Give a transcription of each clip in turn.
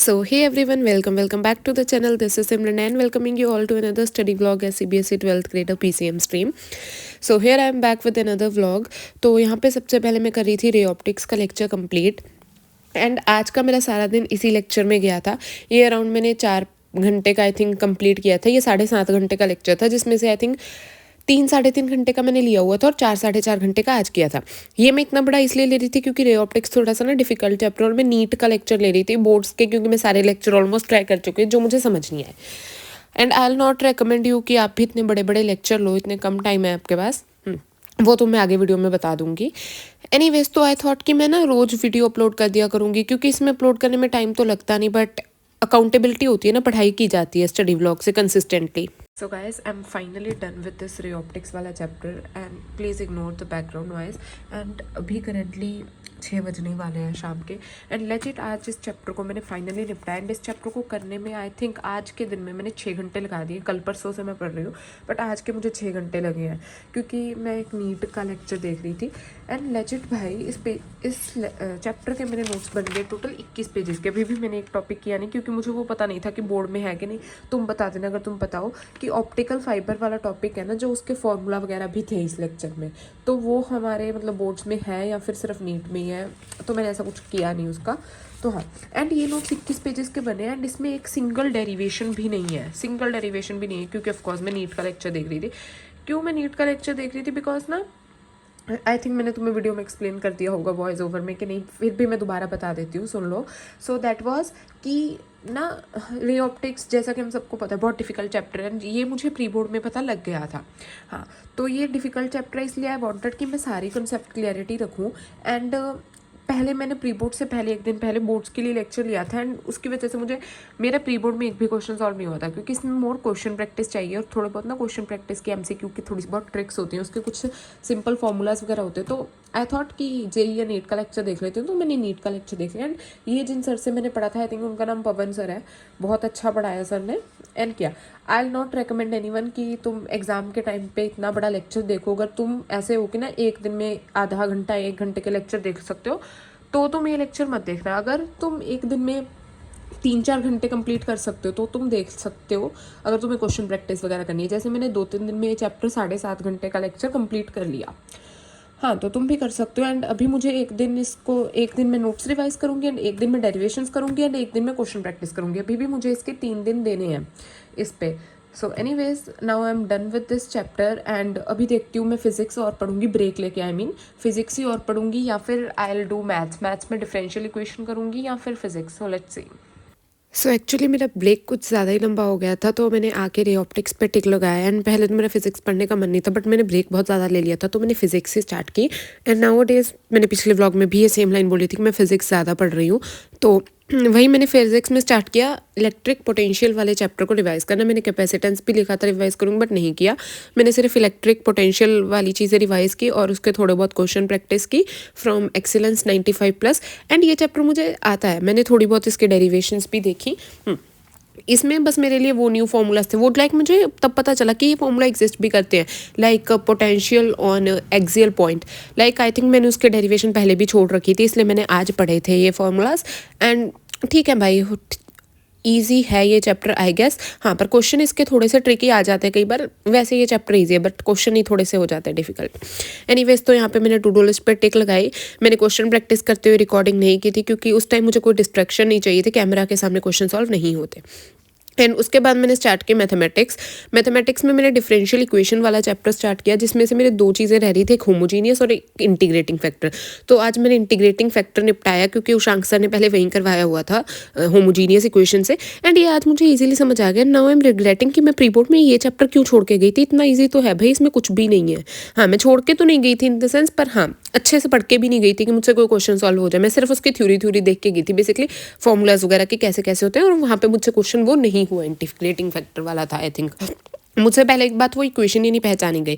So hey everyone, welcome back to the channel. This is Simran and welcoming you all to another study vlog as CBSE 12th grader PCM stream. So here I am back with another vlog. तो यहाँ पे सबसे पहले मैं कर रही थी ray optics का लेक्चर कंप्लीट एंड आज का मेरा सारा दिन इसी लेक्चर में गया था. ये अराउंड मैंने 4 घंटे का आई थिंक कंप्लीट किया था. ये 7.5 घंटे का लेक्चर था जिसमें से आई थिंक 3-3.5 घंटे का मैंने लिया हुआ था और 4-4.5 घंटे का आज किया था. ये मैं इतना बड़ा इसलिए ले रही थी क्योंकि रे ऑप्टिक्स थोड़ा सा ना डिफिकल्ट चैप्टर और मैं नीट का लेक्चर ले रही थी बोर्ड्स के, क्योंकि मैं सारे लेक्चर ऑलमोस्ट ट्राई कर चुकी हूँ जो मुझे समझ नहीं आए. And I will not recommend you कि आप भी इतने बड़े बड़े लेक्चर लो, इतने कम टाइम है आपके पास. वो तो मैं आगे वीडियो में बता दूंगी. एनीवेज, तो आई थॉट कि मैं ना रोज़ वीडियो अपलोड कर दिया करूँगी क्योंकि इसमें अपलोड करने में टाइम तो लगता नहीं, बट अकाउंटेबिलिटी होती है ना, पढ़ाई की जाती है स्टडी व्लॉग से consistently. So guys, I'm finally done with this ray optics वाला chapter and please ignore the background noise. And अभी currently 6 बजने वाले हैं शाम के एंड लेजिट आज इस चैप्टर को मैंने फाइनली निपटाया. एंड इस चैप्टर को करने में आई थिंक आज के दिन में मैंने 6 घंटे लगा दिए. कल परसों से मैं पढ़ रही हूँ बट आज के मुझे 6 घंटे लगे हैं क्योंकि मैं एक नीट का लेक्चर देख रही थी. एंड लेजिट भाई इस चैप्टर के मेरे नोट्स बन गए टोटल 21 पेजेस के. अभी भी मैंने एक टॉपिक किया नहीं क्योंकि मुझे वो पता नहीं था कि बोर्ड में है कि नहीं. तुम बता देना अगर तुम बताओ कि ऑप्टिकल फाइबर वाला टॉपिक है ना, जो उसके फॉर्मूला वगैरह भी थे इस लेक्चर में, तो वो हमारे मतलब बोर्ड्स में है या फिर सिर्फ नीट में ही है. तो मैंने ऐसा कुछ किया नहीं उसका. तो हाँ, एंड ये नोट्स 21 पेजेस के बने एंड इसमें एक सिंगल डेरिवेशन भी नहीं है. क्योंकि ऑफकोर्स मैं नीट का लेक्चर देख रही थी. क्यों मैं नीट का लेक्चर देख रही थी? बिकॉज ना आई थिंक मैंने तुम्हें वीडियो में एक्सप्लेन कर दिया होगा वॉइस ओवर में कि नहीं, फिर भी मैं दोबारा बता देती हूँ, सुन लो. सो दैट वाज कि ना रे ऑप्टिक्स जैसा कि हम सबको पता है बहुत डिफिकल्ट चैप्टर है. ये मुझे प्री बोर्ड में पता लग गया था. हाँ, तो ये डिफिकल्ट चैप्टर है इसलिए आई वांटेड कि मैं सारी कंसेप्ट क्लियरिटी रखूँ. एंड पहले मैंने प्री बोर्ड से पहले एक दिन पहले बोर्ड्स के लिए लेक्चर लिया था एंड उसकी वजह से मुझे मेरा प्री बोर्ड में एक भी क्वेश्चन सॉल्व नहीं होता क्योंकि इसमें मोर क्वेश्चन प्रैक्टिस चाहिए और थोड़ा बहुत ना क्वेश्चन प्रैक्टिस की एमसीक्यू की थोड़ी बहुत ट्रिक्स होती हैं, उसके कुछ सिंपल फॉर्मूलाज वगैरह होते हैं. तो आई थॉट कि जेई या नीट का लेक्चर देख लेती हूँ, तो मैंने नीट का लेक्चर देख लिया. एंड ये जिन सर से मैंने पढ़ा था आई थिंक उनका नाम पवन सर है, बहुत अच्छा पढ़ाया सर ने. एंड क्या, I will not recommend anyone कि तुम एग्जाम के टाइम पे इतना बड़ा लेक्चर देखो. अगर तुम ऐसे हो कि ना एक दिन में आधा घंटा 1 घंटे के लेक्चर देख सकते हो तो तुम ये लेक्चर मत देखना. अगर तुम एक दिन में 3-4 घंटे कंप्लीट कर सकते हो तो तुम देख सकते हो. अगर तुम्हें क्वेश्चन प्रैक्टिस वगैरह करनी है, जैसे मैंने 2-3 दिन में ये चैप्टर 7.5 घंटे का लेक्चर कंप्लीट कर लिया. हाँ, तो तुम भी कर सकते हो. एंड अभी मुझे एक दिन मैं नोट्स रिवाइज करूँगी एंड एक दिन मैं डेरिवेशंस करूँगी एंड एक दिन मैं क्वेश्चन प्रैक्टिस करूँगी. अभी भी मुझे इसके 3 दिन देने हैं इस पे. So anyways, now I am done with this chapter and अभी देखती हूँ मैं फिजिक्स और पढ़ूंगी ब्रेक लेके. आई मीन फिजिक्स ही और पढ़ूंगी या फिर आई विल डू मैथ्स में डिफरेंशियल इक्वेशन करूँगी या फिर physics. So let's see. So actually मेरा ब्रेक कुछ ज़्यादा ही लंबा हो गया था तो मैंने आके रे ऑप्टिक्स पे टिक लगाया. एंड पहले तो मेरा फिजिक्स पढ़ने का मन नहीं था बट मैंने ब्रेक बहुत ज़्यादा ले लिया था तो मैंने फिजिक्स से स्टार्ट की. एंड नाउ डेज मैंने पिछले व्लॉग में भी ये सेम लाइन बोली थी कि मैं फिजिक्स ज़्यादा पढ़ रही हूँ, तो वही मैंने फिजिक्स में स्टार्ट किया इलेक्ट्रिक पोटेंशियल वाले चैप्टर को रिवाइज करना. मैंने कैपेसिटेंस भी लिखा था रिवाइज करूँगी बट नहीं किया. मैंने सिर्फ इलेक्ट्रिक पोटेंशियल वाली चीज़ें रिवाइज की और उसके थोड़े बहुत क्वेश्चन प्रैक्टिस की फ्रॉम एक्सीलेंस 95+. एंड ये चैप्टर मुझे आता है, मैंने थोड़ी बहुत इसके डेरिवेशंस भी देखी. इसमें बस मेरे लिए वो न्यू फार्मूलाज थे वो मुझे तब पता चला कि ये फार्मूला एग्जिस्ट भी करते हैं, like potential on axial point. Like I think मैंने उसके डेरिवेशन पहले भी छोड़ रखी थी इसलिए मैंने आज पढ़े थे ये फार्मूलाज. एंड ठीक है भाई, ईजी है ये चैप्टर आई गेस. हाँ, पर क्वेश्चन इसके थोड़े से ट्रिकी आ जाते हैं कई बार. वैसे ये चैप्टर ईजी है बट क्वेश्चन ही थोड़े से हो जाते हैं डिफिकल्ट. एनीवेज, तो यहाँ पे मैंने टू डू लिस्ट पे टिक लगाई. मैंने क्वेश्चन प्रैक्टिस करते हुए रिकॉर्डिंग नहीं की थी क्योंकि उस टाइम मुझे कोई डिस्ट्रैक्शन नहीं चाहिए थी, कैमरा के सामने क्वेश्चन सॉल्व नहीं होते. एंड उसके बाद मैंने स्टार्ट किया मैथमेटिक्स में मैंने डिफरेंशियल इक्वेशन वाला चैप्टर स्टार्ट किया जिसमें से मेरे 2 चीज़ें रह रही थी, एक होमोजीनियस और एक इंटीग्रेटिंग फैक्टर. तो आज मैंने इंटीग्रेटिंग फैक्टर निपटाया क्योंकि उशांक सर ने पहले वहीं करवाया हुआ था होमोजीनियस इक्वेशन से. एंड ये आज मुझे ईजिली समझ आ गया. नाउ आई एम रिग्रेटिंग कि मैं प्री बोर्ड में ये चैप्टर क्यों छोड़ के गई थी. इतना ईजी तो है भाई, इसमें कुछ भी नहीं है. हाँ, मैं छोड़ के तो नहीं गई थी इन द सेंस, पर हाँ अच्छे से पढ़ के भी नहीं गई थी कि मुझसे कोई क्वेश्चन सॉल्व हो जाए. मैं सिर्फ उसकी थ्योरी देख के गई थी, बेसिकली फॉर्मूलाज वगैरह के कैसे कैसे होते हैं, और वहाँ पे मुझसे क्वेश्चन वो नहीं हुआ. इंटीग्रेटिंग फैक्टर वाला था आई थिंक. मुझसे पहले एक बात वो इक्वेशन ही नहीं पहचानी गई.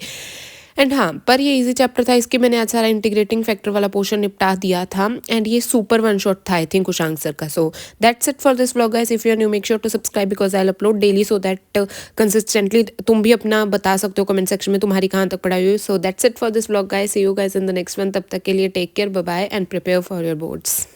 एंड हाँ, पर ये इजी चैप्टर था, इसके मैंने आज सारा इंटीग्रेटिंग फैक्टर वाला पोर्शन निपटा दिया था. एंड ये सुपर वन शॉट था आई थिंक उशांक सर का. So that's it for this vlog guys. If you are new make sure to subscribe because I will upload daily so that consistently तुम भी अपना बता सकते हो कमेंट सेक्शन में तुम्हारी कहाँ तक पढ़ाई हुई. So that's it for this vlog guys. See you guys in the next one. तब तक के लिए take care, bye bye and prepare for your boards.